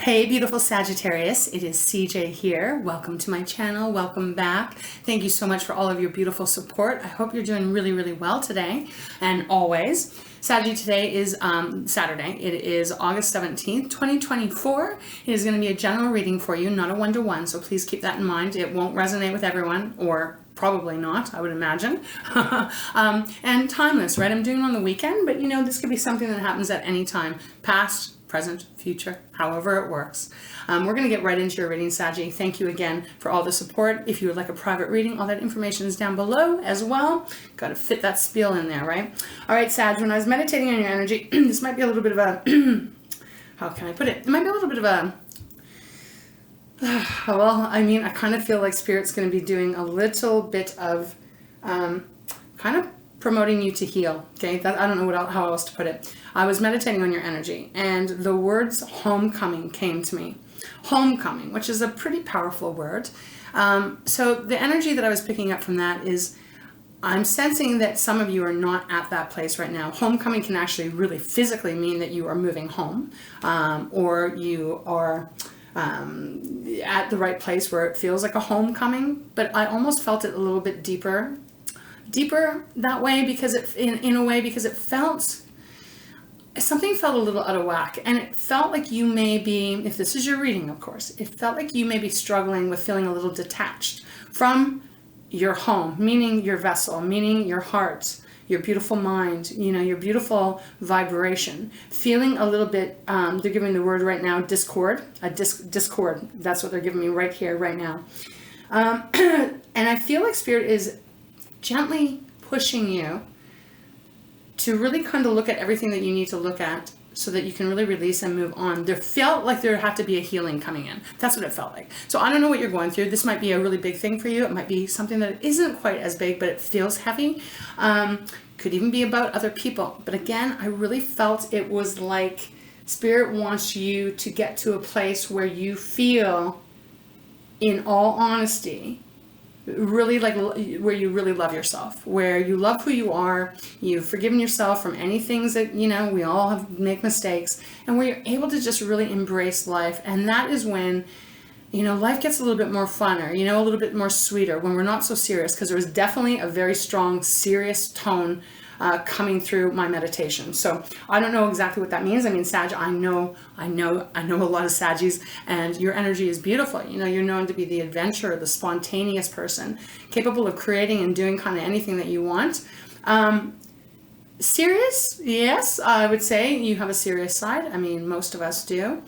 Hey beautiful Sagittarius, it is CJ here. Welcome to my channel, welcome back. Thank you so much for all of your beautiful support. I hope you're doing really, really well today and always. Saggy, today is Saturday. It is August 17th, 2024. It is going to be a general reading for you, not a one-to-one, so please keep that in mind. It won't resonate with everyone, or probably not, I would imagine. And timeless, right? I'm doing it on the weekend, but you know, this could be something that happens at any time, past, present, future, however it works. We're going to get right into your reading, Saggy. Thank you again for all the support. If you would like a private reading, all that information is down below as well. Got to fit that spiel in there, right? All right, Sag, when I was meditating on your energy, this might be a little bit of a, how can I put it? It might be a little bit of a, well, I mean, I kind of feel like Spirit's going to be doing a little bit of kind of promoting you to heal, okay? I don't know how else to put it. I was meditating on your energy, and the words homecoming came to me. Homecoming, which is a pretty powerful word. So the energy that I was picking up from that is, I'm sensing that some of you are not at that place right now. Homecoming can actually really physically mean that you are moving home, or you are at the right place where it feels like a homecoming, but I almost felt it a little bit deeper that way, because it in a way because it felt, something felt a little out of whack, and it felt like you may be, if this is your reading of course, it felt like you may be struggling with feeling a little detached from your home, meaning your vessel, meaning your heart, your beautiful mind, you know, your beautiful vibration, feeling a little bit, they're giving the word right now, discord, discord, that's what they're giving me right here, right now. And I feel like Spirit is gently pushing you to really kind of look at everything that you need to look at so that you can really release and move on. There felt like there had to be a healing coming in. That's what it felt like. So I don't know what you're going through. This might be a really big thing for you. It might be something that isn't quite as big, but it feels heavy. Could even be about other people. But again, I really felt it was like Spirit wants you to get to a place where you feel, in all honesty, really like where you really love yourself, where you love who you are, you've forgiven yourself from any things that, you know, we all make mistakes, and where you're able to just really embrace life. And that is when, you know, life gets a little bit more funner, you know, a little bit more sweeter, when we're not so serious, because there was definitely a very strong serious tone coming through my meditation. So I don't know exactly what that means. I mean, Sag, I know a lot of Saggies, and your energy is beautiful. You know, you're known to be the adventurer, the spontaneous person, capable of creating and doing kind of anything that you want. Serious? Yes, I would say you have a serious side. I mean, most of us do.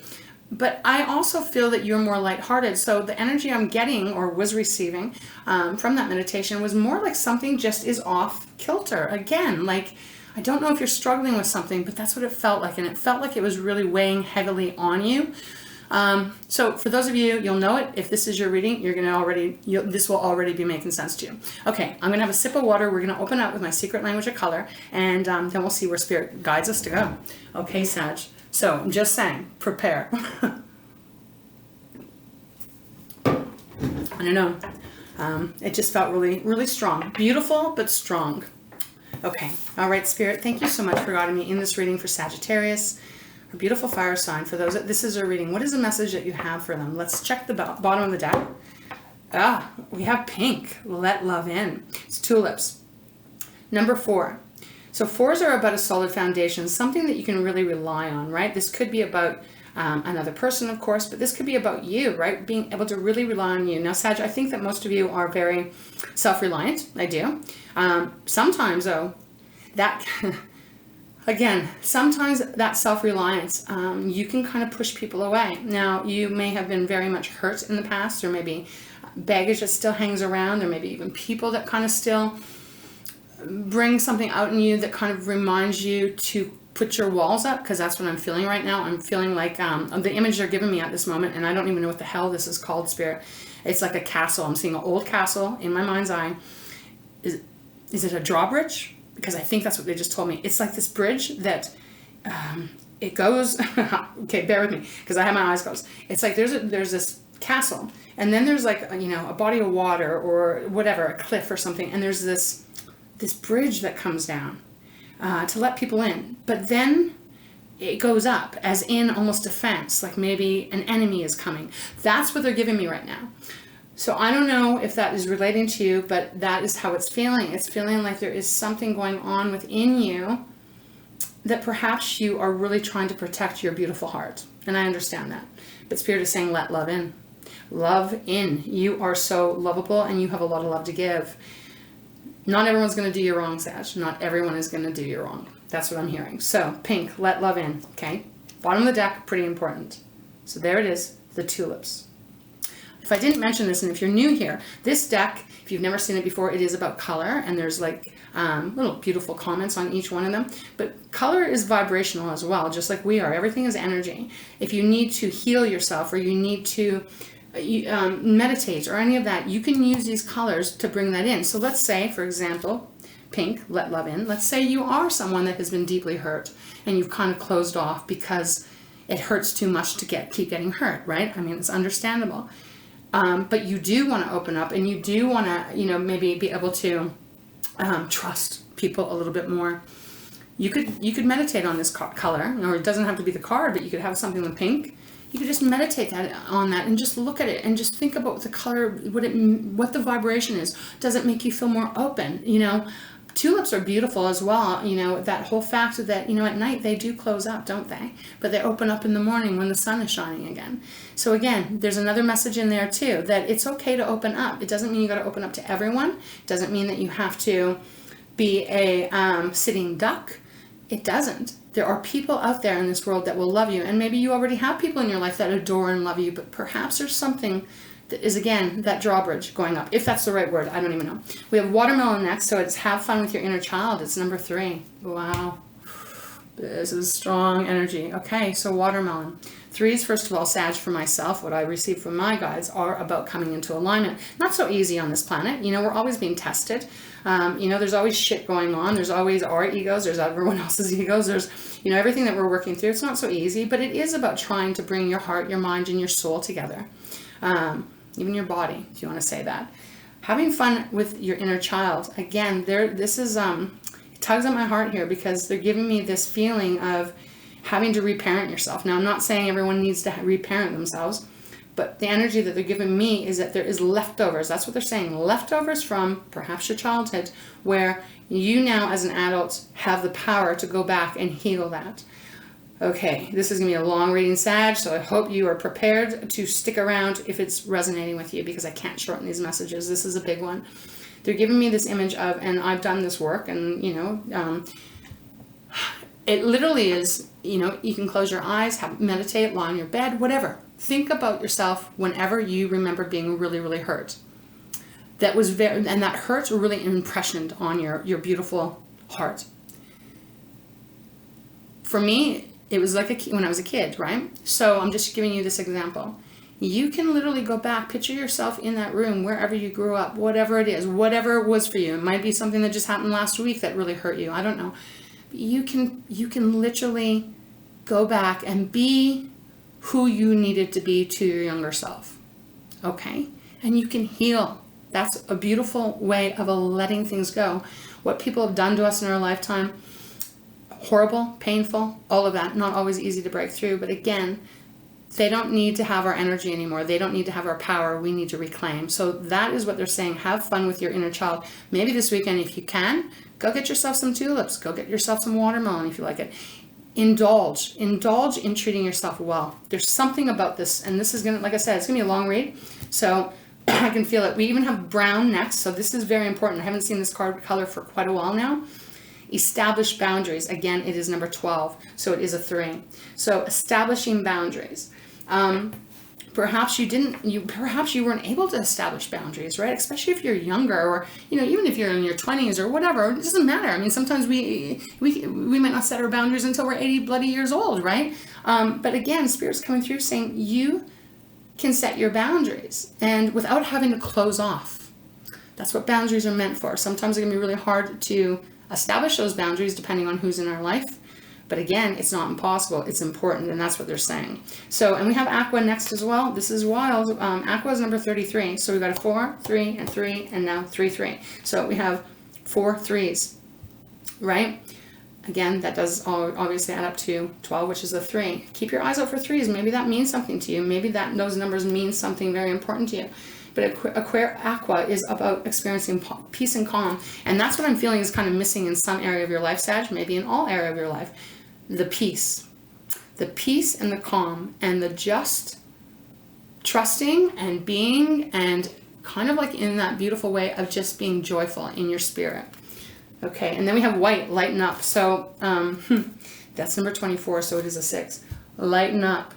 But I also feel that you're more lighthearted. So the energy I'm getting, or was receiving from that meditation, was more like something just is off kilter. Again, like, I don't know if you're struggling with something, but that's what it felt like. And it felt like it was really weighing heavily on you. So for those of you, you'll know it. If this is your reading, you're going to this will already be making sense to you. Okay, I'm going to have a sip of water. We're going to open up with my secret language of color, and then we'll see where Spirit guides us to go. Okay, Sag. So I'm just saying, prepare. I don't know. It just felt really, really strong. Beautiful, but strong. Okay. All right, Spirit. Thank you so much for guiding me in this reading for Sagittarius, a beautiful fire sign. For those that this is a reading, what is the message that you have for them? Let's check the bottom of the deck. We have pink. Let love in. It's tulips. Number 4. So 4s are about a solid foundation, something that you can really rely on, right? This could be about another person, of course, but this could be about you, right? Being able to really rely on you. Now, Sag, I think that most of you are very self-reliant. I do. Sometimes, though, that, again, sometimes that self-reliance, you can kind of push people away. Now, you may have been very much hurt in the past, or maybe baggage that still hangs around, or maybe even people that kind of still bring something out in you that kind of reminds you to put your walls up, because that's what I'm feeling right now. I'm feeling like the image they're giving me at this moment, and I don't even know what the hell this is called, Spirit. It's like a castle. I'm seeing an old castle in my mind's eye. Is it a drawbridge? Because I think that's what they just told me. It's like this bridge that it goes. Okay, bear with me, because I have my eyes closed. It's like there's this castle, and then there's like, you know, a body of water or whatever, a cliff or something, and there's this bridge that comes down to let people in. But then it goes up, as in almost defense, like maybe an enemy is coming. That's what they're giving me right now. So I don't know if that is relating to you, but that is how it's feeling. It's feeling like there is something going on within you that perhaps you are really trying to protect your beautiful heart. And I understand that. But Spirit is saying, let love in. Love in. You are so lovable and you have a lot of love to give. Not everyone's going to do you wrong, Sag. Not everyone is going to do you wrong. That's what I'm hearing. So, pink, let love in, okay? Bottom of the deck, pretty important. So there it is, the tulips. If I didn't mention this, and if you're new here, this deck, if you've never seen it before, it is about color, and there's like little beautiful comments on each one of them. But color is vibrational as well, just like we are. Everything is energy. If you need to heal yourself, or you need to meditate, or any of that, you can use these colors to bring that in. So let's say, for example, pink, let love in. Let's say you are someone that has been deeply hurt, and you've kind of closed off because it hurts too much to keep getting hurt, right? I mean, it's understandable. But you do want to open up, and you do want to, maybe be able to trust people a little bit more. You could meditate on this color, or it doesn't have to be the card, but you could have something with pink. You could just meditate on that and just look at it and just think about the color, what the vibration is. Does it make you feel more open? Tulips are beautiful as well. That whole fact that, at night they do close up, don't they? But they open up in the morning when the sun is shining again. So again, there's another message in there too, that it's okay to open up. It doesn't mean you got to open up to everyone. It doesn't mean that you have to be a sitting duck. It doesn't. There are people out there in this world that will love you. And maybe you already have people in your life that adore and love you, but perhaps there's something that is, again, that drawbridge going up. If that's the right word, I don't even know. We have watermelon next, so it's have fun with your inner child. It's number 3. Wow. This is strong energy. Okay, so watermelon. 3s, first of all, Sag, for myself, what I receive from my guides are about coming into alignment. Not so easy on this planet. We're always being tested. There's always shit going on. There's always our egos. There's everyone else's egos. There's, everything that we're working through. It's not so easy, but it is about trying to bring your heart, your mind, and your soul together. Even your body, if you want to say that. Having fun with your inner child. Again, this is, it tugs at my heart here, because they're giving me this feeling of having to reparent yourself. Now, I'm not saying everyone needs to reparent themselves, but the energy that they're giving me is that there is leftovers. That's what they're saying. Leftovers from perhaps your childhood, where you now as an adult have the power to go back and heal that. Okay, this is going to be a long reading, Sag, so I hope you are prepared to stick around if it's resonating with you, because I can't shorten these messages. This is a big one. They're giving me this image of, and I've done this work, and, it literally is, you can close your eyes, meditate, lie on your bed, whatever. Think about yourself whenever you remember being really, really hurt. That was and that hurt really impressioned on your beautiful heart. For me, it was like when I was a kid, right? So I'm just giving you this example. You can literally go back, picture yourself in that room, wherever you grew up, whatever it is, whatever it was for you. It might be something that just happened last week that really hurt you. I don't know. You can literally go back and be who you needed to be to your younger self. Okay? And you can heal. That's a beautiful way of letting things go. What people have done to us in our lifetime, horrible, painful, all of that, not always easy to break through. But again, they don't need to have our energy anymore. They don't need to have our power. We need to reclaim. So that is what they're saying. Have fun with your inner child. Maybe this weekend, if you can, go get yourself some tulips. Go get yourself some watermelon if you like it. Indulge in treating yourself well. There's something about this, and this is going to, like I said, it's going to be a long read. So I can feel it. We even have brown next. So this is very important. I haven't seen this color for quite a while now. Establish boundaries. Again, it is number 12. So it is a 3. So establishing boundaries. Perhaps you weren't able to establish boundaries, right? Especially if you're younger, or even if you're in your 20s or whatever. It doesn't matter. I mean, sometimes we might not set our boundaries until we're 80 bloody years old, right? But again, Spirit's coming through saying you can set your boundaries, and without having to close off. That's what boundaries are meant for. Sometimes it can be really hard to establish those boundaries depending on who's in our life. But again, it's not impossible. It's important, and that's what they're saying. So, and we have Aqua next as well. This is wild. Aqua is number 33. So we've got a 4, 3, and 3, and now 3, 3. So we have 4 3s, right? Again, that does obviously add up to 12, which is a 3. Keep your eyes out for 3s. Maybe that means something to you. Maybe those numbers mean something very important to you. But Aqua is about experiencing peace and calm. And that's what I'm feeling is kind of missing in some area of your life, Sag, maybe in all area of your life. The peace. The peace and the calm and the just trusting and being and kind of like in that beautiful way of just being joyful in your spirit. Okay, and then we have white, lighten up. So that's number 24, so it is a 6. Lighten up.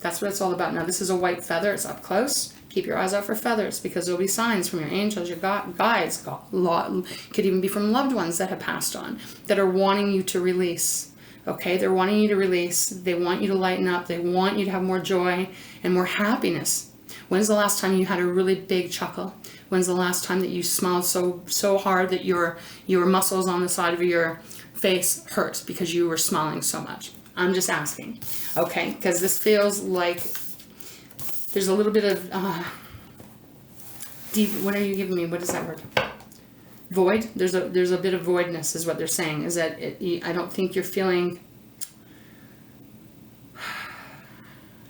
That's what it's all about. Now, this is a white feather. It's up close. Keep your eyes out for feathers because there'll be signs from your angels, your guides. Could even be from loved ones that have passed on that are wanting you to release. Okay, they're wanting you to release. They want you to lighten up. They want you to have more joy and more happiness. When's the last time you had a really big chuckle? When's the last time that you smiled so hard that your muscles on the side of your face hurt because you were smiling so much? I'm just asking, okay? Because this feels like there's a little bit of deep. What are you giving me? What is that word? Void. There's a bit of voidness, is what they're saying. Is that I don't think you're feeling.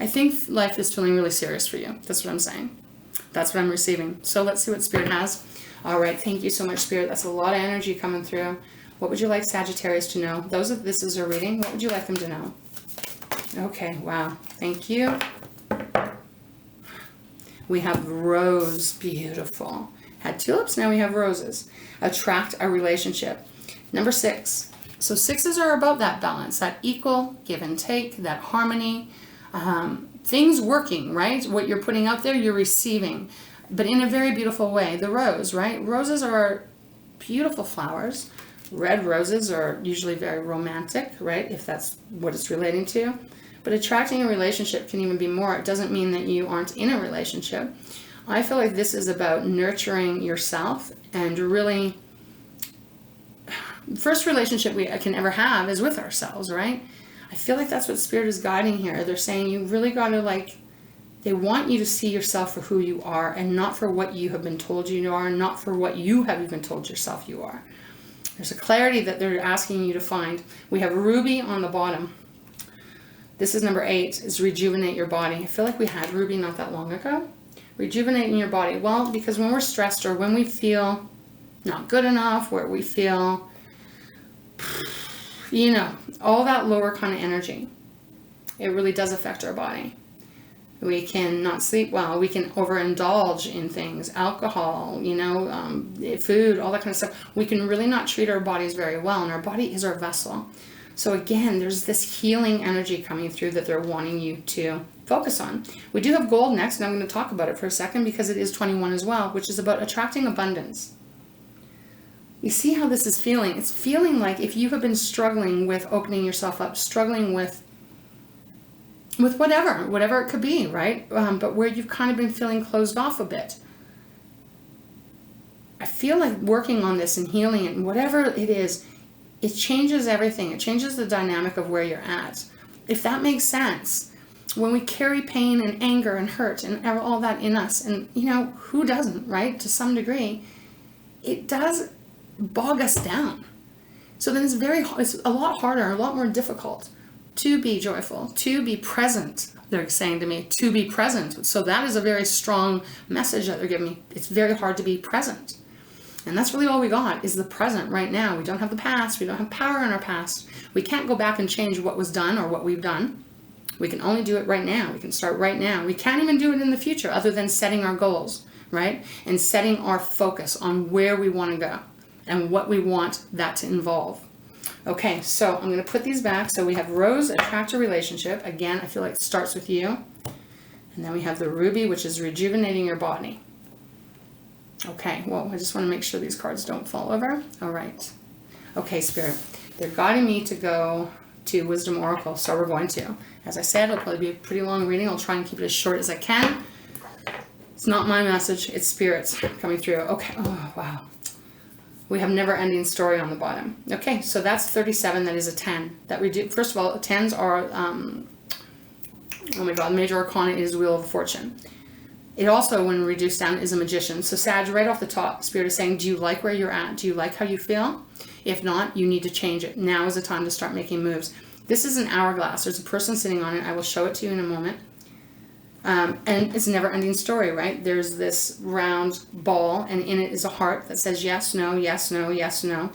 I think life is feeling really serious for you. That's what I'm saying. That's what I'm receiving. So let's see what Spirit has. All right. Thank you so much, Spirit. That's a lot of energy coming through. What would you like Sagittarius to know? This is a reading. What would you like them to know? Okay. Wow. Thank you. We have rose. Beautiful. Had tulips. Now we have roses. Attract a relationship. Number 6. So 6s are about that balance, that equal give and take, that harmony. Things working, right? What you're putting out there, you're receiving, but in a very beautiful way. The rose, right? Roses are beautiful flowers. Red roses are usually very romantic, right? If that's what it's relating to. But attracting a relationship can even be more. It doesn't mean that you aren't in a relationship. I feel like this is about nurturing yourself and really, first relationship we can ever have is with ourselves, right? I feel like that's what Spirit is guiding here. They're saying you really got to they want you to see yourself for who you are and not for what you have been told you are, and not for what you have even told yourself you are. There's a clarity that they're asking you to find. We have ruby on the bottom. This is number 8, is rejuvenate your body. I feel like we had ruby not that long ago. Rejuvenating your body. Well, because when we're stressed or when we feel not good enough, where we feel, all that lower kind of energy, it really does affect our body. We can not sleep well. We can overindulge in things, alcohol, food, all that kind of stuff. We can really not treat our bodies very well, and our body is our vessel. So again, there's this healing energy coming through that they're wanting you to focus on. We do have gold next, and I'm going to talk about it for a second because it is 21 as well, which is about attracting abundance. You see how this is feeling? It's feeling like if you have been struggling with opening yourself up, struggling with whatever it could be, right? But where you've kind of been feeling closed off a bit. I feel like working on this and healing it, and whatever it is, it changes everything. It changes the dynamic of where you're at. If that makes sense. When we carry pain and anger and hurt and all that in us, and who doesn't, right? To some degree, it does bog us down. So then it's a lot harder, a lot more difficult to be joyful, to be present. They're saying to me, to be present. So that is a very strong message that they're giving me. It's very hard to be present. And that's really all we got is the present right now. We don't have the past. We don't have power in our past. We can't go back and change what was done or what we've done. We can only do it right now. We can start right now. We can't even do it in the future other than setting our goals, right? And setting our focus on where we want to go and what we want that to involve. Okay, so I'm going to put these back. So we have rose, attract a relationship. Again, I feel like it starts with you. And then we have the ruby, which is rejuvenating your body. Okay, well, I just want to make sure these cards don't fall over. All right. Okay, Spirit. They're guiding me to go to Wisdom Oracle, so we're going to. As I said, it'll probably be a pretty long reading. I'll try and keep it as short as I can. It's not my message. It's Spirit's coming through. Okay. Oh, wow. We have never-ending story on the bottom. Okay, so that's 37. That is a 10. First of all, 10s are, oh my God, major arcana is Wheel of Fortune. It also, when reduced down, is a magician. So Sag, right off the top, Spirit is saying, do you like where you're at? Do you like how you feel? If not, you need to change it. Now is the time to start making moves. This is an hourglass. There's a person sitting on it. I will show it to you in a moment. And it's a never-ending story, right? There's this round ball, and in it is a heart that says yes, no, yes, no, yes, no.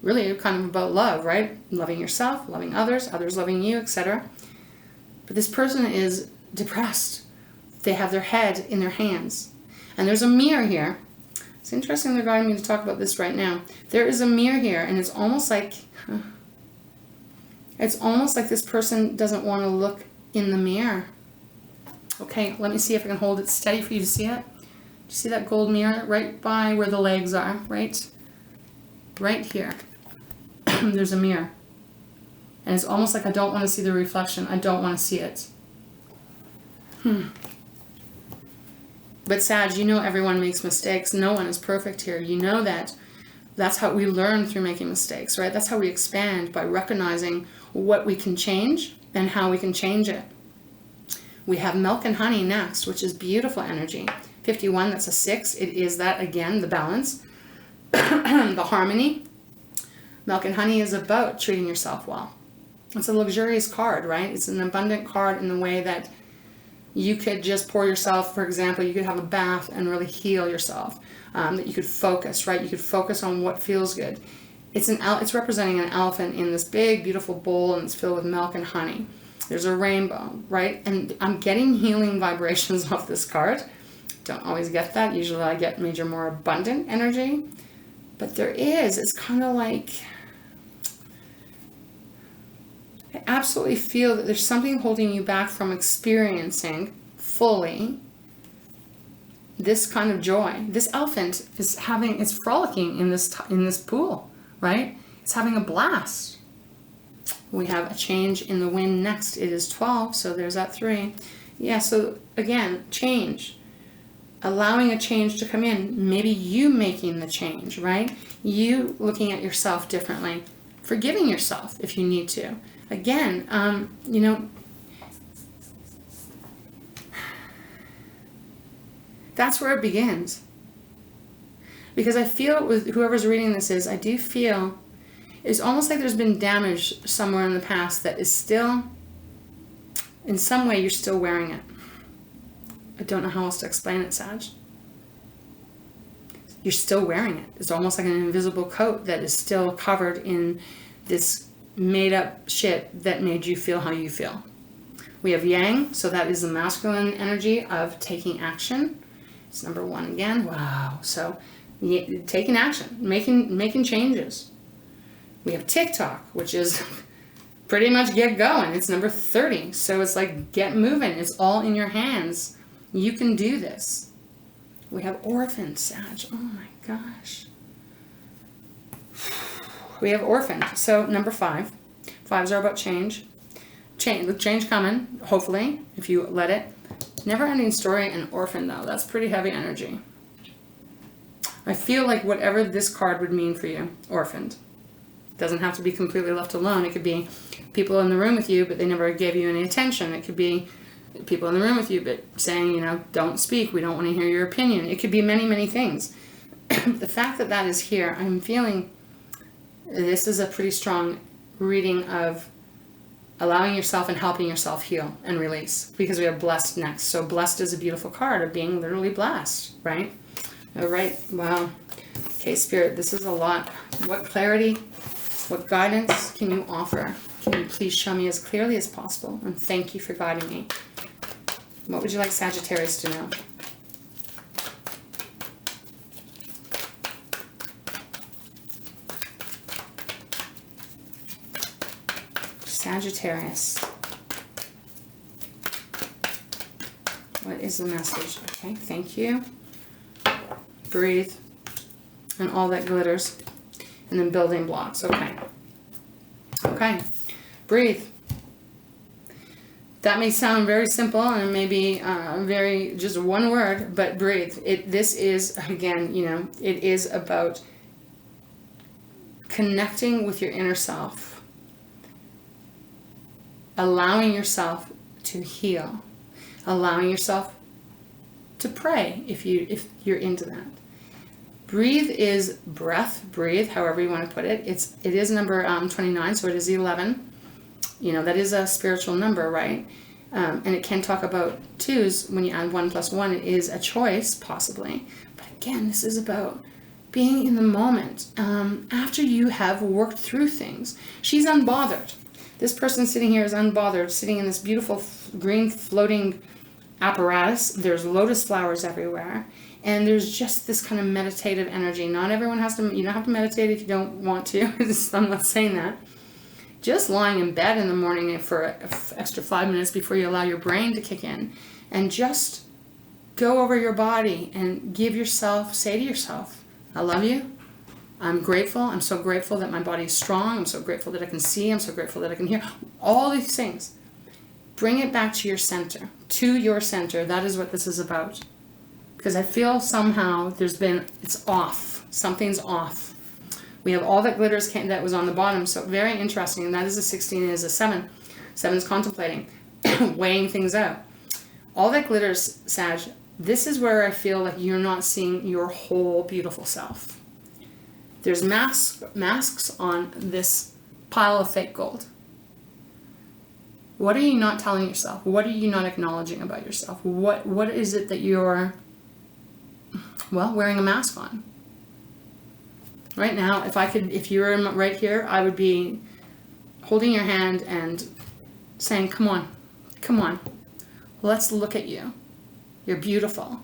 Really kind of about love, right? Loving yourself, loving others, others loving you, etc. But this person is depressed. They have their head in their hands. And there's a mirror here. It's interesting they're guiding me to talk about this right now. There is a mirror here, and it's almost like this person doesn't want to look in the mirror. Okay, let me see if I can hold it steady for you to see it. Do you see that gold mirror right by where the legs are? Right here. There's a mirror. And it's almost like I don't want to see the reflection. I don't want to see it. But Sag, you know everyone makes mistakes. No one is perfect here. You know that. That's how we learn, through making mistakes, right? That's how we expand, by recognizing what we can change and how we can change it. We have milk and honey next, which is beautiful energy. 51, that's a 6. It is that, again, the balance, the harmony. Milk and honey is about treating yourself well. It's a luxurious card, right? It's an abundant card in the way that you could just pour yourself, for example, you could have a bath and really heal yourself. That you could focus, right? You could focus on what feels good. It's representing an elephant in this big, beautiful bowl, and it's filled with milk and honey. There's a rainbow, right? And I'm getting healing vibrations off this card. Don't always get that. Usually I get more abundant energy. But there is. It's kind of like, I absolutely feel that there's something holding you back from experiencing fully this kind of joy. This elephant is it's frolicking in this pool, right? It's having a blast. We have a change in the wind next. It is 12, so there's that 3. Yeah, so again, change. Allowing a change to come in. Maybe you making the change, right? You looking at yourself differently. Forgiving yourself if you need to. Again, that's where it begins. Because I feel with whoever's reading this I do feel it's almost like there's been damage somewhere in the past that is still, in some way, you're still wearing it. I don't know how else to explain it, Sag. You're still wearing it. It's almost like an invisible coat that is still covered in this made-up shit that made you feel how you feel. We have Yang, so that is the masculine energy of taking action. It's number 1 again. Wow. So taking action, making changes. We have TikTok, which is pretty much get going. It's number 30. So it's like get moving. It's all in your hands. You can do this. We have Orphan, Sag. Oh my gosh. We have Orphan. So number 5. 5s are about change. Change coming, hopefully, if you let it. Never ending story and Orphan, though. That's pretty heavy energy. I feel like whatever this card would mean for you, orphaned. Doesn't have to be completely left alone. It could be people in the room with you, but they never gave you any attention. It could be people in the room with you, but saying, don't speak. We don't want to hear your opinion. It could be many, many things. The fact that that is here, I'm feeling this is a pretty strong reading of allowing yourself and helping yourself heal and release, because we have Blessed next. So Blessed is a beautiful card of being literally blessed, right? All right. Wow. Okay, Spirit, this is a lot. What clarity, what guidance can you offer? Can you please show me as clearly as possible? And thank you for guiding me. What would you like Sagittarius to know? Sagittarius. What is the message? Okay, thank you. Breathe. And all that glitters. And then building blocks. Okay. Okay. Breathe. That may sound very simple and maybe very just one word, but breathe. This is, again, it is about connecting with your inner self. Allowing yourself to heal. Allowing yourself to pray if you're into that. Breathe is breath, breathe, however you want to put it. It is number 29, so it is 11. You know, that is a spiritual number, right? And it can talk about twos. When you add 1 + 1, it is a choice, possibly. But again, this is about being in the moment after you have worked through things. She's unbothered. This person sitting here is unbothered, sitting in this beautiful green floating apparatus. There's lotus flowers everywhere. And there's just this kind of meditative energy. Not everyone has to, you don't have to meditate if you don't want to. I'm not saying that. Just lying in bed in the morning for an extra 5 minutes before you allow your brain to kick in. And just go over your body and say to yourself, I love you. I'm grateful. I'm so grateful that my body is strong. I'm so grateful that I can see. I'm so grateful that I can hear. All these things. Bring it back to your center. To your center. That is what this is about. Because I feel somehow it's off. Something's off. We have all that glitters that was on the bottom. So very interesting. And that is a 16 and is a 7. 7 is contemplating. Weighing things out. All that glitters, Sag, this is where I feel like you're not seeing your whole beautiful self. There's masks on this pile of fake gold. What are you not telling yourself? What are you not acknowledging about yourself? What is it that you're, wearing a mask on? Right now, if you were right here, I would be holding your hand and saying, come on, let's look at you. You're beautiful.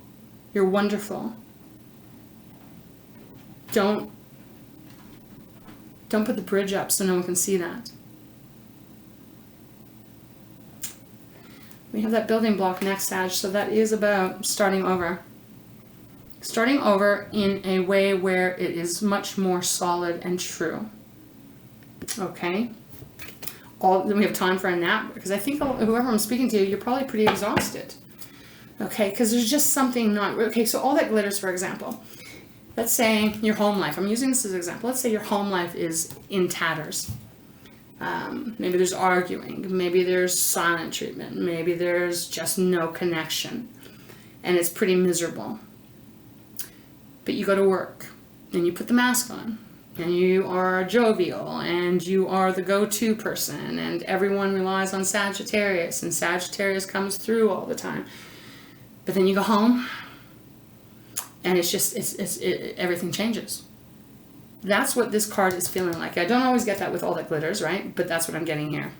You're wonderful. Don't put the bridge up so no one can see that. We have that building block next, Sag, so that is about starting over. Starting over in a way where it is much more solid and true. Okay? Then we have time for a nap, because I think whoever I'm speaking to, you're probably pretty exhausted. Okay, because there's just something not... Okay, so all that glitters, for example. Let's say your home life. I'm using this as an example. Let's say your home life is in tatters. Maybe there's arguing. Maybe there's silent treatment. Maybe there's just no connection. And it's pretty miserable. But you go to work, and you put the mask on. And you are jovial, and you are the go-to person. And everyone relies on Sagittarius. And Sagittarius comes through all the time. But then you go home, and everything changes. That's what this card is feeling like. I don't always get that with all that glitters, right? But that's what I'm getting here.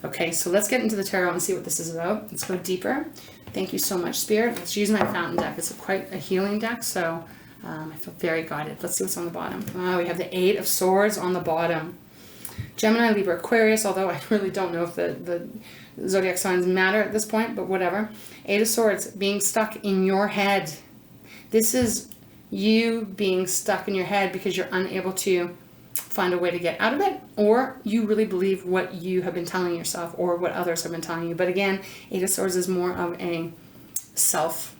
Okay, so let's get into the tarot and see what this is about. Let's go deeper. Thank you so much, Spirit. Let's use my fountain deck. It's quite a healing deck, so I feel very guided. Let's see what's on the bottom. We have the 8 of Swords on the bottom. Gemini, Libra, Aquarius, although I really don't know if the zodiac signs matter at this point, but whatever. 8 of Swords, being stuck in your head. This is you being stuck in your head because you're unable to find a way to get out of it, or you really believe what you have been telling yourself or what others have been telling you. But again, 8 of Swords is more of a self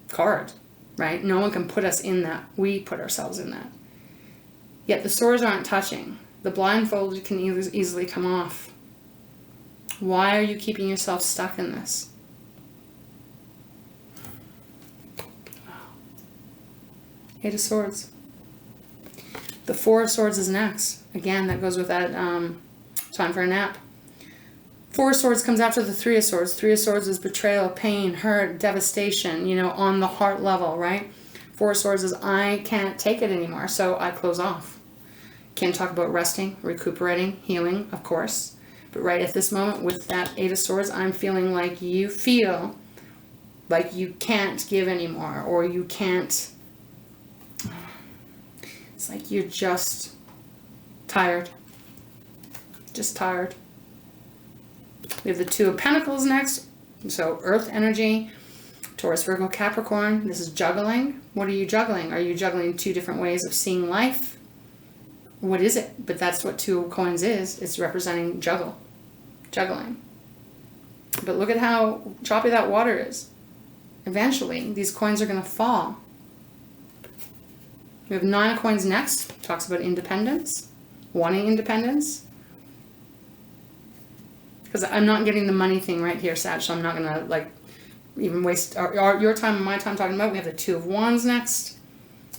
card, right? No one can put us in that. We put ourselves in that. Yet the swords aren't touching. The blindfold can easily come off. Why are you keeping yourself stuck in this? Eight of Swords. The 4 of Swords is next. Again, that goes with that time for a nap. 4 of Swords comes after the 3 of Swords. 3 of Swords is betrayal, pain, hurt, devastation, on the heart level, right? 4 of Swords is I can't take it anymore, so I close off. Can talk about resting, recuperating, healing, of course. But right at this moment with that 8 of Swords, I'm feeling like you feel like you can't give anymore, or you can't... It's like you're just tired. Just tired. We have the 2 of Pentacles next. So Earth energy, Taurus, Virgo, Capricorn. This is juggling. What are you juggling? Are you juggling 2 different ways of seeing life? What is it? But that's what 2 of Coins is. It's representing juggling. But look at how choppy that water is. Eventually, these coins are going to fall. We have 9 of Coins next. Talks about independence, wanting independence. Because I'm not getting the money thing right here, Sag, so I'm not going to even waste your time and my time talking about. We have the Two of Wands next.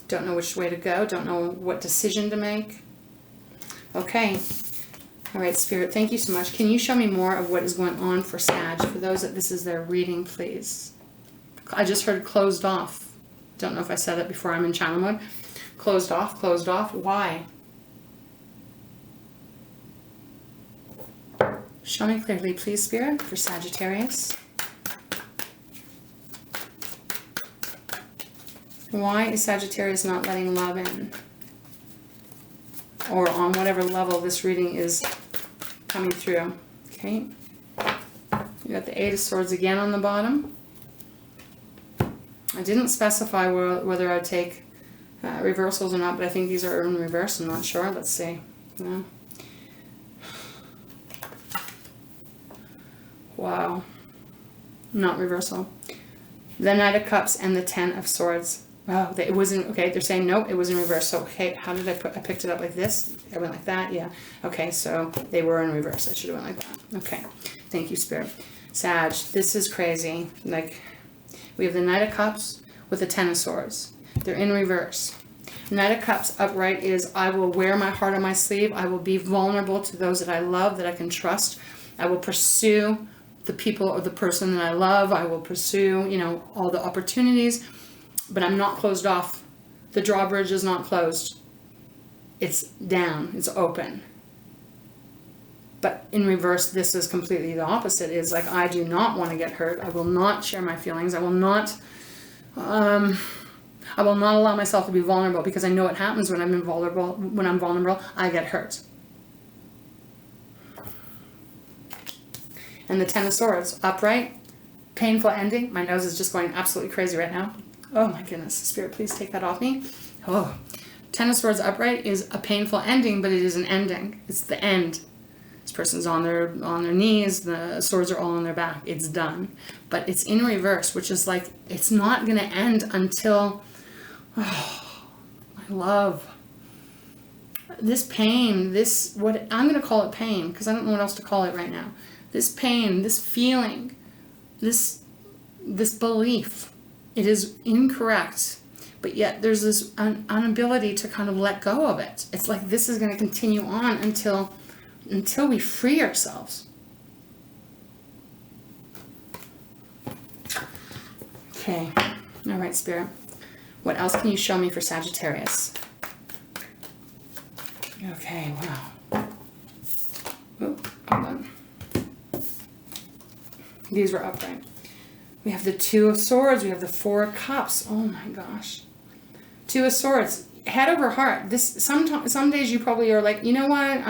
Don't know which way to go. Don't know what decision to make. Okay. All right, Spirit, thank you so much. Can you show me more of what is going on for Sag? For those that this is their reading, please. I just heard closed off. Don't know if I said it before. I'm in channel mode. Closed off, closed off. Why? Show me clearly, please, Spirit, for Sagittarius. Why is Sagittarius not letting love in? Or on whatever level this reading is coming through. Okay. You got the Eight of Swords again on the bottom. I didn't specify whether I'd take reversals or not, but I think these are in reverse. I'm not sure. Let's see. Yeah. Wow. Not reversal. The Knight of Cups and the Ten of Swords. Oh, it wasn't, okay, they're saying no, it was in reverse. So, okay, how did I picked it up like this? I went like that, yeah. Okay, so they were in reverse. I should have went like that. Okay, thank you, Spirit. Sag, this is crazy. Like, we have the Knight of Cups with the Ten of Swords. They're in reverse. Knight of Cups upright is, I will wear my heart on my sleeve. I will be vulnerable to those that I love, that I can trust. I will pursue the people or the person that I love. I will pursue, you know, all the opportunities. But I'm not closed off. The drawbridge is not closed. It's down. It's open. But in reverse, this is completely the opposite. It's like, I do not want to get hurt. I will not share my feelings. I will not allow myself to be vulnerable, because I know what happens when I'm invulnerable. When I'm vulnerable, I get hurt. And the Ten of Swords, upright, painful ending. My nose is just going absolutely crazy right now. Oh my goodness, Spirit, please take that off me. Oh, Ten of Swords upright is a painful ending, but it is an ending. It's the end. This person's on their knees. The swords are all on their back. It's done. But it's in reverse, which is like, it's not going to end until, oh, my love. This pain, what I'm going to call it pain, because I don't know what else to call it right now. This pain, this feeling, this belief, it is incorrect, but yet there's this inability to kind of let go of it. It's like this is going to continue on until we free ourselves. Okay. All right, Spirit. What else can you show me for Sagittarius? Okay, wow. Oh, hold on. These were upright. We have the Two of Swords. We have the Four of Cups. Oh my gosh. Two of Swords. Head over heart. Some days you probably are like, you know what?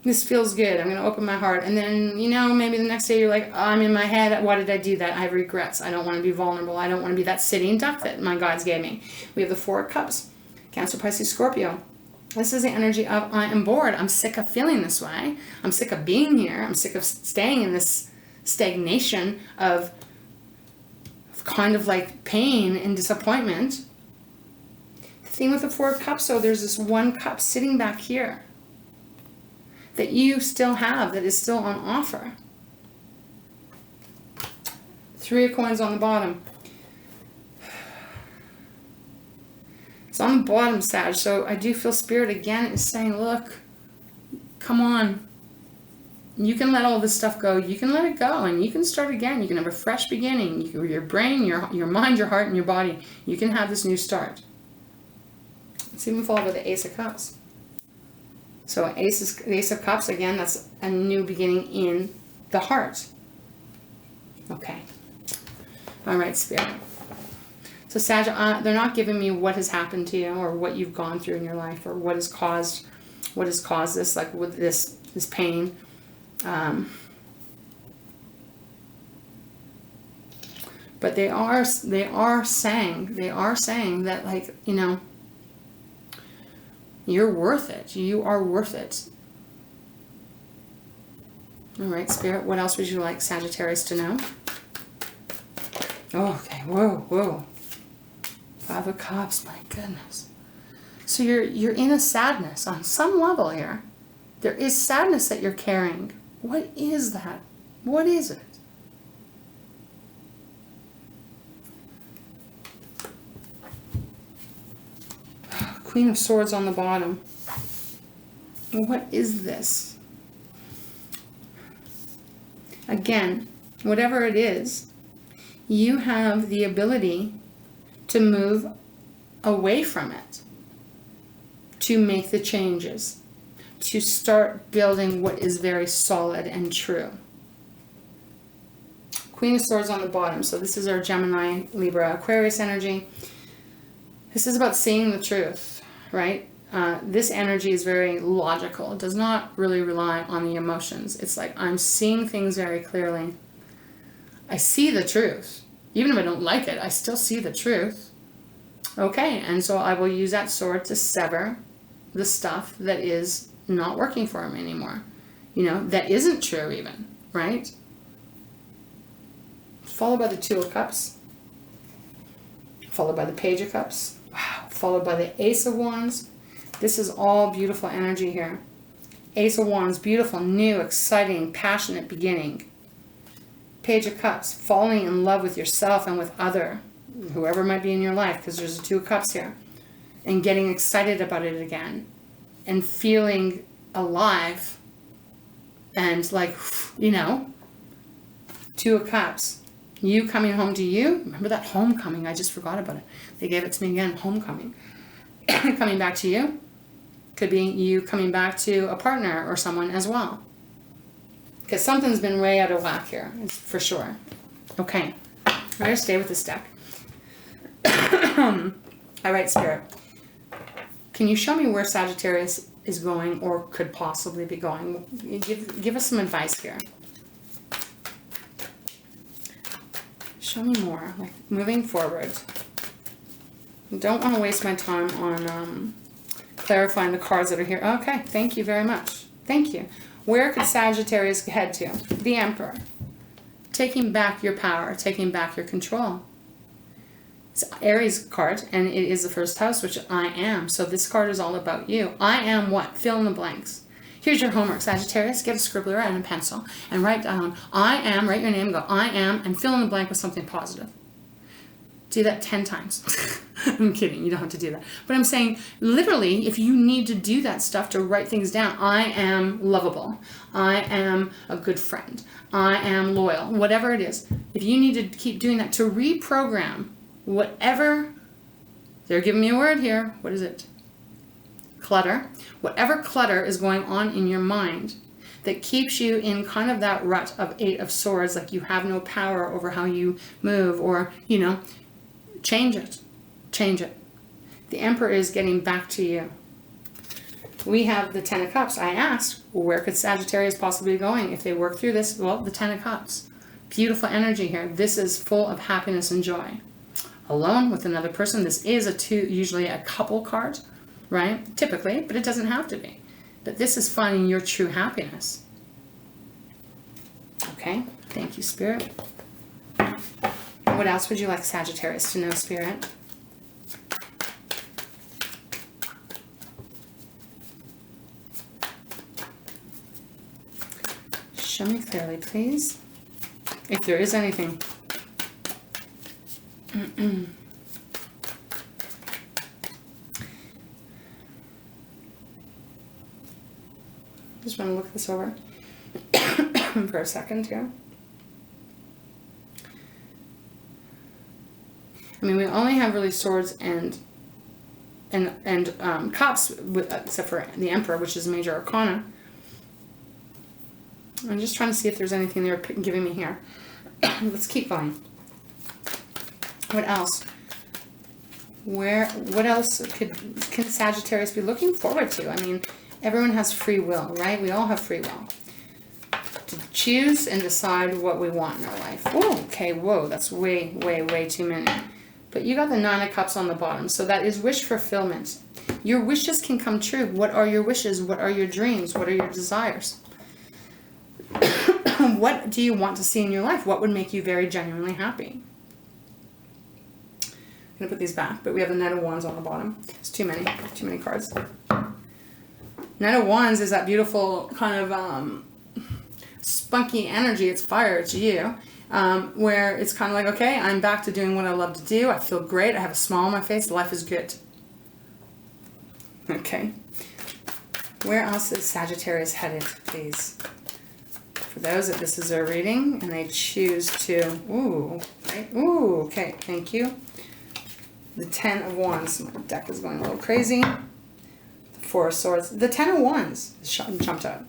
This feels good. I'm going to open my heart. And then, you know, maybe the next day you're like, oh, I'm in my head. Why did I do that? I have regrets. I don't want to be vulnerable. I don't want to be that sitting duck that my gods gave me. We have the Four of Cups. Cancer, Pisces, Scorpio. This is the energy of, I am bored. I'm sick of feeling this way. I'm sick of being here. I'm sick of staying in this stagnation of kind of like pain and disappointment. The thing with the Four of Cups, so there's this one cup sitting back here that you still have, that is still on offer. Three of Coins on the bottom. It's on the bottom, Sag, so I do feel Spirit again is saying, look, come on. You can let all this stuff go. You can let it go, and you can start again. You can have a fresh beginning. Your brain, your mind, your heart, and your body. You can have this new start. Let's even follow with the Ace of Cups. So Ace of Cups, again, that's a new beginning in the heart. Okay. All right, Spirit. So Sag, they're not giving me what has happened to you or what you've gone through in your life or what has caused this, like with this pain. But they are saying that, like, you know, you're worth it. You are worth it. All right, Spirit, what else would you like Sagittarius to know? Oh, okay, whoa. Five of Cups, my goodness. So you're in a sadness on some level here. There is sadness that you're carrying. What is that? What is it? Queen of Swords on the bottom. What is this? Again, whatever it is, you have the ability to move away from it, to make the changes, to start building what is very solid and true. Queen of Swords on the bottom. So this is our Gemini, Libra, Aquarius energy. This is about seeing the truth, right? This energy is very logical. It does not really rely on the emotions. It's like I'm seeing things very clearly. I see the truth. Even if I don't like it, I still see the truth. Okay, and so I will use that sword to sever the stuff that is not working for him anymore. You know, that isn't true even, right? Followed by the Two of Cups. Followed by the Page of Cups. Wow. Followed by the Ace of Wands. This is all beautiful energy here. Ace of Wands, beautiful, new, exciting, passionate beginning. Page of Cups, falling in love with yourself and with whoever might be in your life, because there's a Two of Cups here. And getting excited about it again. And feeling alive. And like, you know, Two of Cups. You coming home to you. Remember that homecoming? I just forgot about it. They gave it to me again. Homecoming. Coming back to you. Could be you coming back to a partner or someone as well. Because something's been way out of whack here, for sure. Okay. I'm going to stay with this deck. All right, Spirit. Can you show me where Sagittarius is going or could possibly be going? Give us some advice here. Show me more, like moving forward. Don't want to waste my time on clarifying the cards that are here. Okay, thank you very much. Thank you. Where could Sagittarius head to? The Emperor. Taking back your power, taking back your control. It's Aries card, and it is the first house, which I am. So this card is all about you. I am what? Fill in the blanks. Here's your homework, Sagittarius. Get a scribbler and a pencil and write down, I am, write your name, go, I am, and fill in the blank with something positive. Do that 10 times. I'm kidding, you don't have to do that. But I'm saying, literally, if you need to do that stuff to write things down, I am lovable. I am a good friend. I am loyal. Whatever it is. If you need to keep doing that to reprogram whatever, they're giving me a word here. What is it? Clutter. Whatever clutter is going on in your mind that keeps you in kind of that rut of Eight of Swords, like you have no power over how you move, or, you know, change it. Change it. The Emperor is getting back to you. We have the Ten of Cups. I asked, where could Sagittarius possibly be going if they work through this? Well, the Ten of Cups. Beautiful energy here. This is full of happiness and joy. Alone with another person. This is usually a couple card, right? Typically, but it doesn't have to be. But this is finding your true happiness. Okay, thank you, Spirit. What else would you like Sagittarius to know, Spirit? Show me clearly, please. If there is anything. Just want to look this over for a second here. I mean, we only have really swords and cups, except for the Emperor, which is major arcana. I'm just trying to see if there's anything they're giving me here. Let's keep going. What else? What else can Sagittarius be looking forward to? I mean, everyone has free will, right? We all have free will to choose and decide what we want in our life. Oh, okay, whoa, that's way, way, way too many. But you got the Nine of Cups on the bottom, so that is wish fulfillment. Your wishes can come true. What are your wishes? What are your dreams? What are your desires? What do you want to see in your life? What would make you very genuinely happy? I'm going to put these back, but we have the Knight of Wands on the bottom. It's too many cards. Knight of Wands is that beautiful kind of spunky energy. It's fire, it's you. Where it's kind of like, okay, I'm back to doing what I love to do. I feel great. I have a smile on my face. Life is good. Okay. Where else is Sagittarius headed, please? For those that this is their reading and they choose to, ooh, right? Ooh, okay, thank you. The 10 of Wands. My deck is going a little crazy. The 4 of Swords. The 10 of Wands jumped out.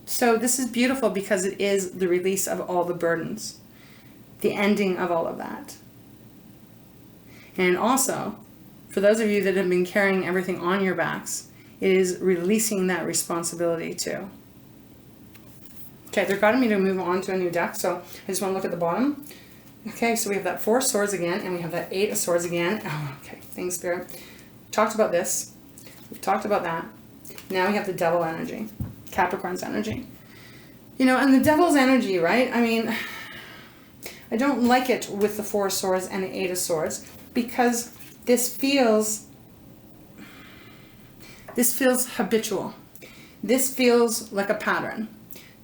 So this is beautiful because it is the release of all the burdens. The ending of all of that. And also, for those of you that have been carrying everything on your backs, it is releasing that responsibility too. Okay, they're guiding me to move on to a new deck, so I just want to look at the bottom. Okay, so we have that 4 of Swords again, and we have that 8 of Swords again. Oh, okay, thanks, Spirit. Talked about this. We've talked about that. Now we have the Devil energy, Capricorn's energy. You know, and the Devil's energy, right? I mean, I don't like it with the 4 of Swords and the 8 of Swords because this feels habitual. This feels like a pattern.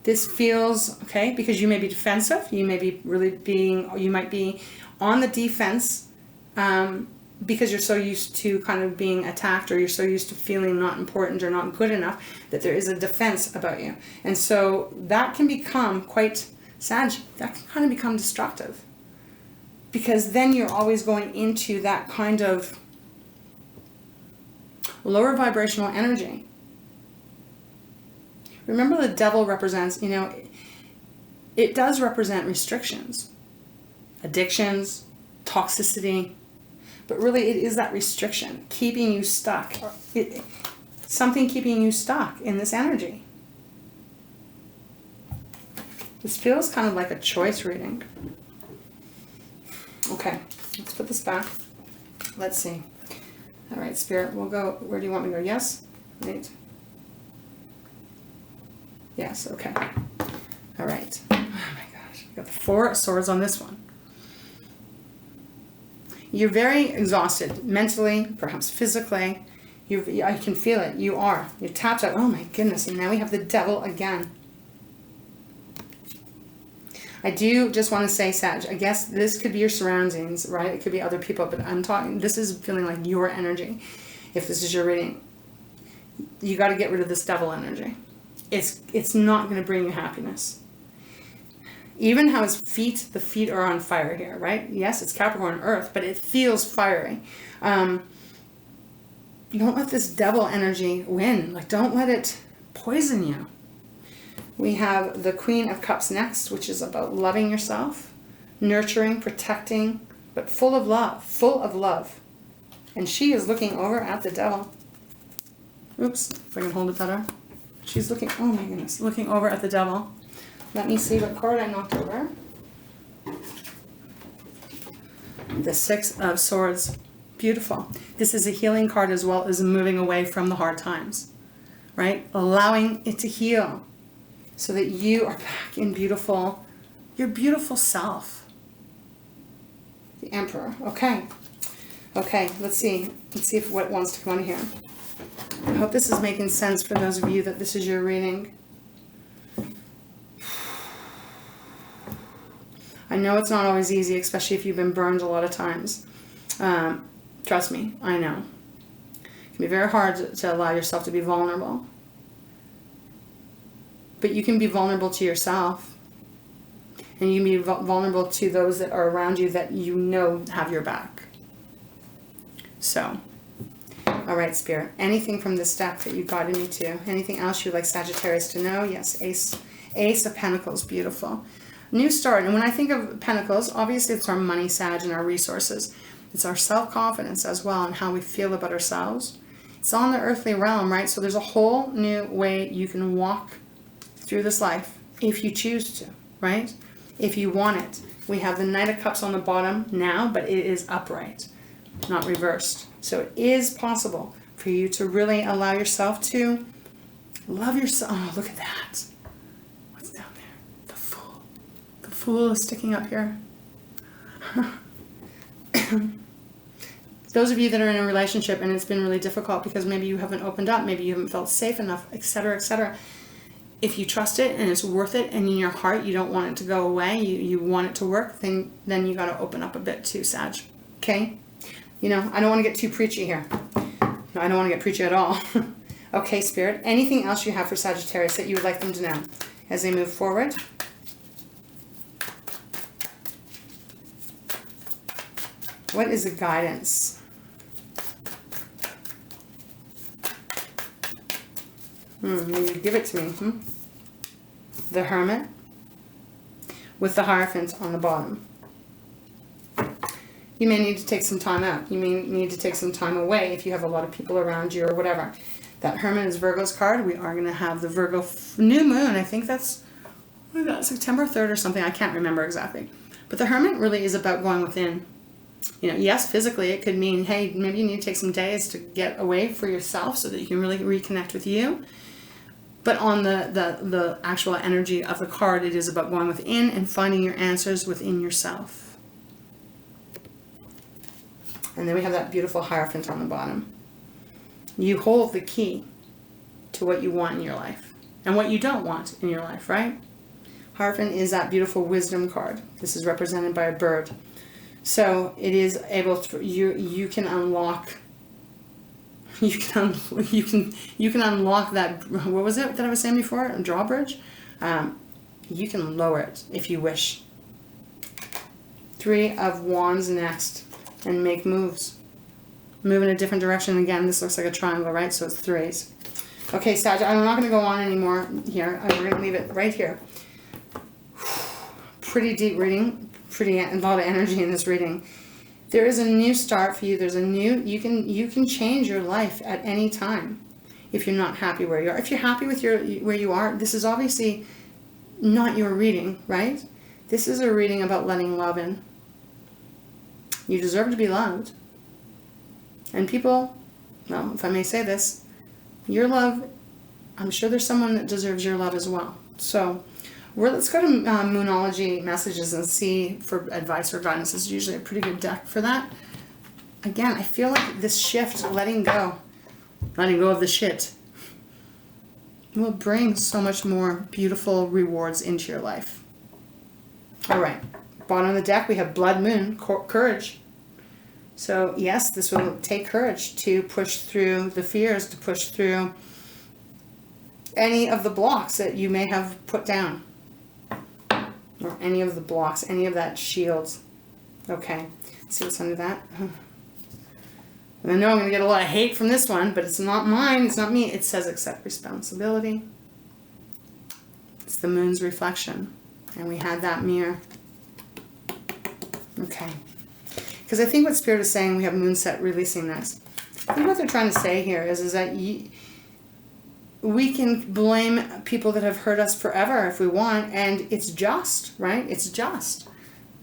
This feels, okay, because you may be defensive, you may be you might be on the defense because you're so used to kind of being attacked, or you're so used to feeling not important or not good enough that there is a defense about you. And so that can become that can kind of become destructive, because then you're always going into that kind of lower vibrational energy. Remember, the Devil represents, you know, it does represent restrictions, addictions, toxicity, but really it is that restriction keeping you stuck, something keeping you stuck in this energy. This feels kind of like a choice reading. Okay, let's put this back. Let's see. All right, Spirit, we'll go, where do you want me to go? Yes? Right. Yes, okay. All right. Oh my gosh, I got the 4 of Swords on this one. You're very exhausted mentally, perhaps physically. I can feel it. You are. You're tapped out. Oh my goodness. And now we have the Devil again. I do just want to say, Sag, I guess this could be your surroundings, right? It could be other people, but I'm talking, this is feeling like your energy. If this is your reading, you got to get rid of this Devil energy. It's not going to bring you happiness. Even how his feet, the feet are on fire here, right? Yes, it's Capricorn Earth, but it feels fiery. Don't let this Devil energy win. Like, don't let it poison you. We have the Queen of Cups next, which is about loving yourself, nurturing, protecting, but full of love, full of love. And she is looking over at the Devil. Oops, if I can hold it better. She's looking, oh my goodness, looking over at the Devil. Let me see what card I knocked over. The 6 of Swords. Beautiful. This is a healing card as well as moving away from the hard times, right? Allowing it to heal so that you are back in your beautiful self. The Emperor. Okay. Okay, let's see. Let's see if what wants to come on here. I hope this is making sense for those of you that this is your reading. I know it's not always easy, especially if you've been burned a lot of times. Trust me, I know. It can be very hard to allow yourself to be vulnerable. But you can be vulnerable to yourself. And you can be vulnerable to those that are around you that you know have your back. So, all right, Spirit. Anything from this deck that you guided me to? Anything else you'd like Sagittarius to know? Yes, Ace of Pentacles. Beautiful. New start. And when I think of Pentacles, obviously it's our money, Sag, and our resources. It's our self-confidence as well and how we feel about ourselves. It's on the earthly realm, right? So there's a whole new way you can walk through this life if you choose to, right? If you want it. We have the Knight of Cups on the bottom now, but it is upright, not reversed. So it is possible for you to really allow yourself to love yourself. Oh, look at that. What's down there? The Fool. The Fool is sticking up here. Those of you that are in a relationship and it's been really difficult because maybe you haven't opened up, maybe you haven't felt safe enough, etc., etc. If you trust it and it's worth it and in your heart you don't want it to go away, you want it to work, then you got to open up a bit too, Sag. Okay? You know, I don't want to get too preachy here. I don't want to get preachy at all. Okay, Spirit, anything else you have for Sagittarius that you would like them to know as they move forward? What is the guidance? You give it to me. The Hermit with the Hierophant on the bottom. You may need to take some time out. You may need to take some time away if you have a lot of people around you or whatever. That Hermit is Virgo's card. We are going to have the Virgo new moon. I think that's September 3rd or something. I can't remember exactly. But the Hermit really is about going within. You know, yes, physically it could mean, hey, maybe you need to take some days to get away for yourself so that you can really reconnect with you. But on the actual energy of the card, it is about going within and finding your answers within yourself. And then we have that beautiful Hierophant on the bottom. You hold the key to what you want in your life and what you don't want in your life, right? Hierophant is that beautiful wisdom card. This is represented by a bird. So it is able to, you can unlock, you can unlock that, what was it that I was saying before? A drawbridge? You can lower it if you wish. 3 of Wands next, and make moves. Move in a different direction. Again, this looks like a triangle, right? So it's 3s. Okay, Sag, I'm not going to go on anymore here. We're going to leave it right here. Pretty deep reading. A lot of energy in this reading. There is a new start for you. There's a new, you can change your life at any time if you're not happy where you are. If you're happy with where you are, this is obviously not your reading, right? This is a reading about letting love in. You deserve to be loved. And people, well, if I may say this, your love, I'm sure there's someone that deserves your love as well. So let's go to Moonology messages and see for advice or guidance. This is usually a pretty good deck for that. Again, I feel like this shift, letting go of the shit, will bring so much more beautiful rewards into your life. All right, bottom of the deck, we have Blood Moon, courage. So yes, this will take courage to push through the fears, to push through any of the blocks that you may have put down. Or any of the blocks, any of that shields. Okay, let's see what's under that. And I know I'm going to get a lot of hate from this one, but it's not mine, it's not me. It says accept responsibility. It's the moon's reflection. And we had that mirror. Okay. Because I think what Spirit is saying, we have Moonset releasing this. I think what they're trying to say here is that we can blame people that have hurt us forever if we want, and it's just, right? It's just.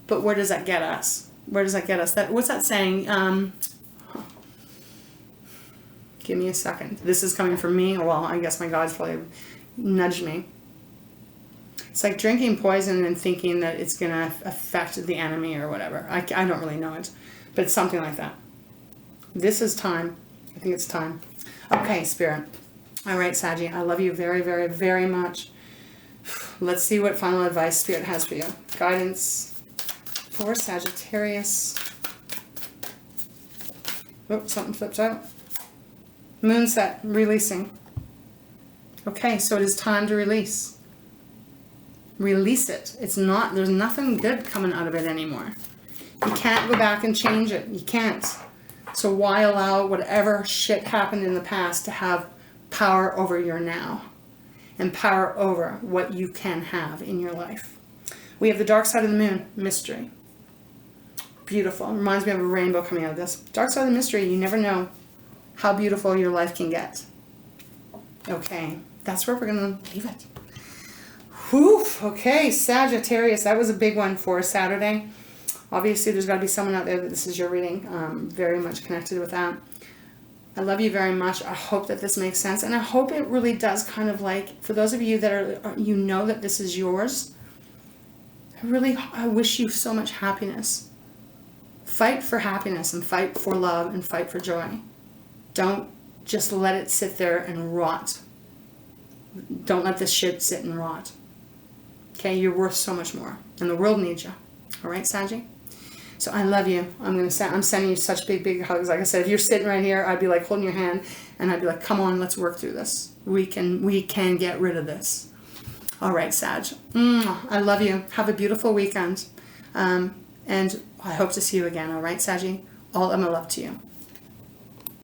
But where does that get us? Where does that get us? What's that saying? Give me a second. This is coming from me. Well, I guess my God's probably nudged me. It's like drinking poison and thinking that it's going to affect the enemy or whatever. I don't really know it, but it's something like that. This is time. I think it's time. Okay, Spirit. All right, Saggy, I love you very, very, very much. Let's see what final advice Spirit has for you. Guidance for Sagittarius. Oops, something flipped out. Moonset, releasing. Okay, so it is time to release. Release it. It's not, there's nothing good coming out of it anymore. You can't go back and change it. You can't. So why allow whatever shit happened in the past to have power over your now and power over what you can have in your life? We have the dark side of the moon, mystery. Beautiful. Reminds me of a rainbow coming out of this. Dark side of the mystery, you never know how beautiful your life can get. Okay, that's where we're going to leave it. Whew, okay, Sagittarius, that was a big one for Saturday. Obviously, there's got to be someone out there that this is your reading. Very much connected with that. I love you very much. I hope that this makes sense. And I hope it really does kind of like, for those of you that are, you know that this is yours, I wish you so much happiness. Fight for happiness and fight for love and fight for joy. Don't just let it sit there and rot. Don't let this shit sit and rot. Okay, you're worth so much more. And the world needs you. All right, Saggy? So I love you. I'm sending you such big, big hugs. Like I said, if you're sitting right here, I'd be like holding your hand and I'd be like, come on, let's work through this. We can get rid of this. All right, Sag. I love you. Have a beautiful weekend. And I hope to see you again. All right, Saggy? All of my love to you.